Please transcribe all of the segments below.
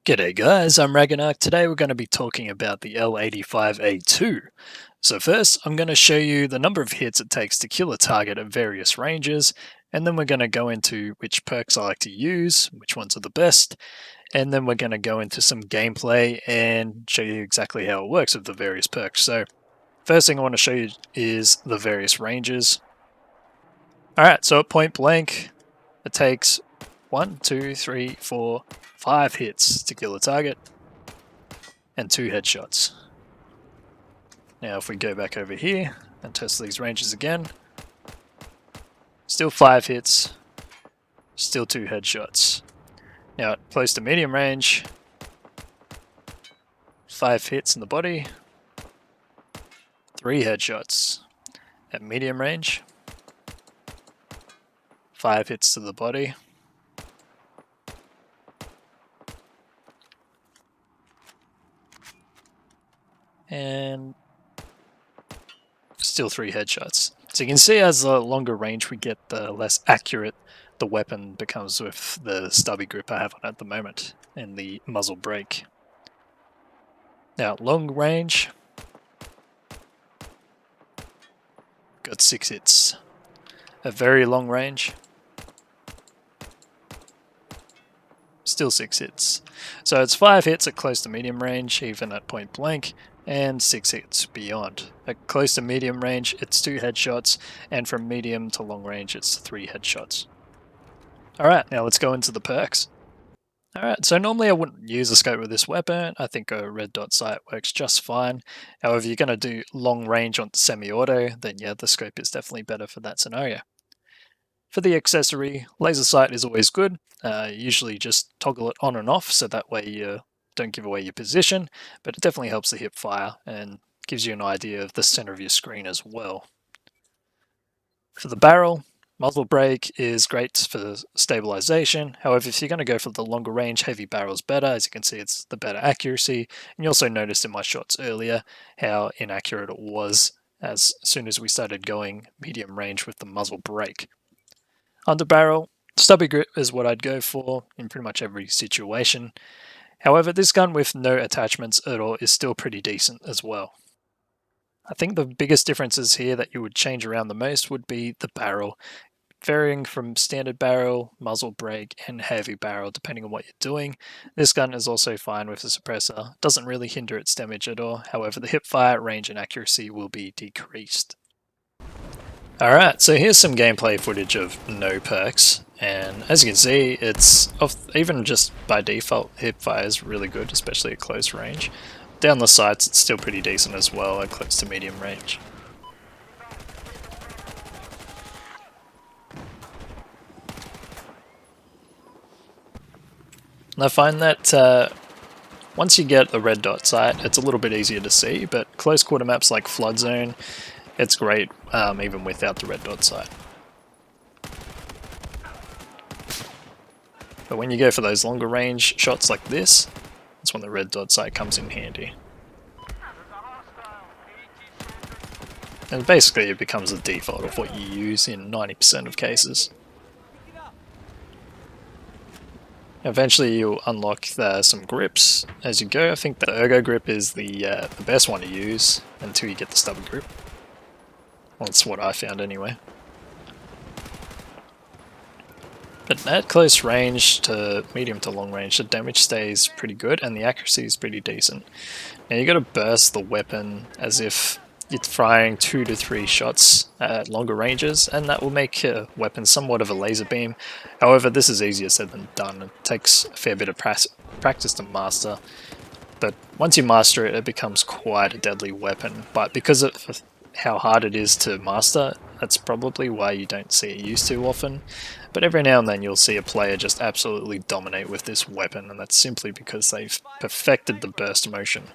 G'day guys, I'm Ragnarok. Today we're going to be talking about the L85A2. So first, I'm going to show you the number of hits it takes to kill a target at various ranges, and then we're going to go into which perks I like to use, which ones are the best, and then we're going to go into some gameplay and show you exactly how it works with the various perks. So first thing I want to show you is the various ranges. Alright, so at point blank, it takes 1, 2, 3, 4, 5 hits to kill a target, and 2 headshots. Now if we go back over here and test these ranges again, still 5 hits, still 2 headshots. Now at close to medium range, 5 hits in the body, 3 headshots. At medium range, 5 hits to the body, and still 3 headshots. So you can see as the longer range we get, the less accurate the weapon becomes with the stubby grip I have on at the moment and the muzzle brake. Now at long range, got 6 hits. At very long range, still 6 hits. So it's 5 hits at close to medium range, even at point blank, and 6 hits beyond. At close to medium range, it's 2 headshots, and from medium to long range, it's 3 headshots. Alright, now let's go into the perks. Alright, so normally I wouldn't use a scope with this weapon. I think a red dot sight works just fine. However, you're going to do long range on semi-auto, then yeah, the scope is definitely better for that scenario. For the accessory, laser sight is always good. Usually just toggle it on and off so that way you don't give away your position, but it definitely helps the hip fire and gives you an idea of the center of your screen as well. For the barrel, muzzle brake is great for stabilization. However, if you're going to go for the longer range, heavy barrel is better. As you can see, it's the better accuracy. And you also noticed in my shots earlier how inaccurate it was as soon as we started going medium range with the muzzle brake. Under barrel, stubby grip is what I'd go for in pretty much every situation. However, this gun with no attachments at all is still pretty decent as well. I think the biggest differences here that you would change around the most would be the barrel, varying from standard barrel, muzzle brake, and heavy barrel depending on what you're doing. This gun is also fine with a suppressor, doesn't really hinder its damage at all, however the hip fire, range, and accuracy will be decreased. Alright, so here's some gameplay footage of no perks, and as you can see, it's even just by default, hip fire is really good, especially at close range. Down the sights, it's still pretty decent as well at close to medium range. And I find that once you get the red dot sight, it's a little bit easier to see, but close quarter maps like Flood Zone, it's great even without the red dot sight. But when you go for those longer range shots like this, that's when the red dot sight comes in handy. And basically it becomes the default of what you use in 90% of cases. Eventually you'll unlock some grips as you go. I think the ergo grip is the best one to use until you get the stubby grip. Well, that's what I found anyway. But at close range to medium to long range, the damage stays pretty good and the accuracy is pretty decent. Now you got to burst the weapon as if you're firing 2 to 3 shots at longer ranges, and that will make your weapon somewhat of a laser beam. However, this is easier said than done. It takes a fair bit of practice to master, but once you master it, it becomes quite a deadly weapon. But because of how hard it is to master, that's probably why you don't see it used too often. But every now and then you'll see a player just absolutely dominate with this weapon, and that's simply because they've perfected the burst motion.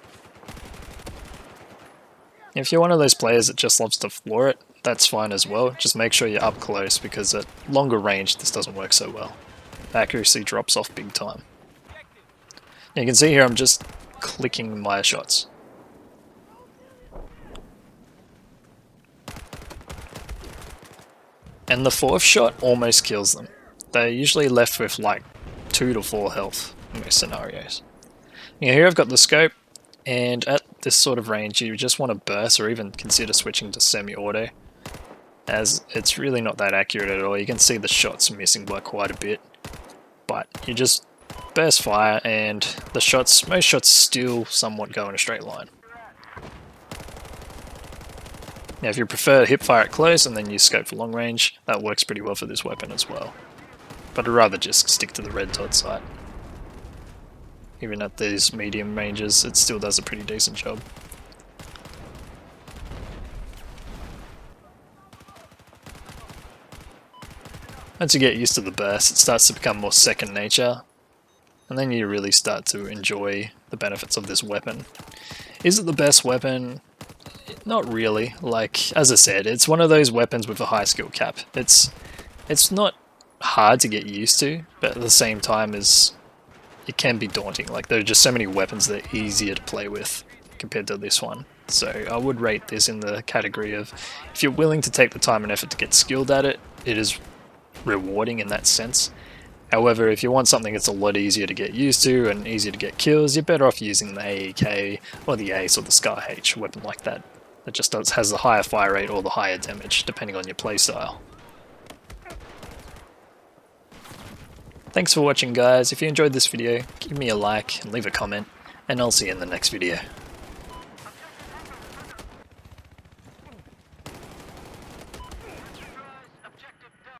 If you're one of those players that just loves to floor it, that's fine as well. Just make sure you're up close, because at longer range this doesn't work so well. Accuracy drops off big time. You can see here I'm just clicking my shots. And the fourth shot almost kills them. They're usually left with like 2 to 4 health in most scenarios. Now here I've got the scope, and at this sort of range you just want to burst or even consider switching to semi-auto, as it's really not that accurate at all. You can see the shots missing by quite a bit, but you just burst fire and most shots still somewhat go in a straight line. Now if you prefer hip fire at close and then use scope for long range, that works pretty well for this weapon as well. But I'd rather just stick to the red dot sight. Even at these medium ranges, it still does a pretty decent job. Once you get used to the burst, it starts to become more second nature, and then you really start to enjoy the benefits of this weapon. Is it the best weapon? Not really. Like, as I said, it's one of those weapons with a high skill cap. It's not hard to get used to, but at the same time it can be daunting. Like, there are just so many weapons that are easier to play with compared to this one. So I would rate this in the category of, if you're willing to take the time and effort to get skilled at it, it is rewarding in that sense. However, if you want something that's a lot easier to get used to and easier to get kills, you're better off using the AEK or the Ace or the Scar H, a weapon like that. That just has the higher fire rate or the higher damage, depending on your playstyle. Thanks for watching, guys. If you enjoyed this video, give me a like and leave a comment, and I'll see you in the next video.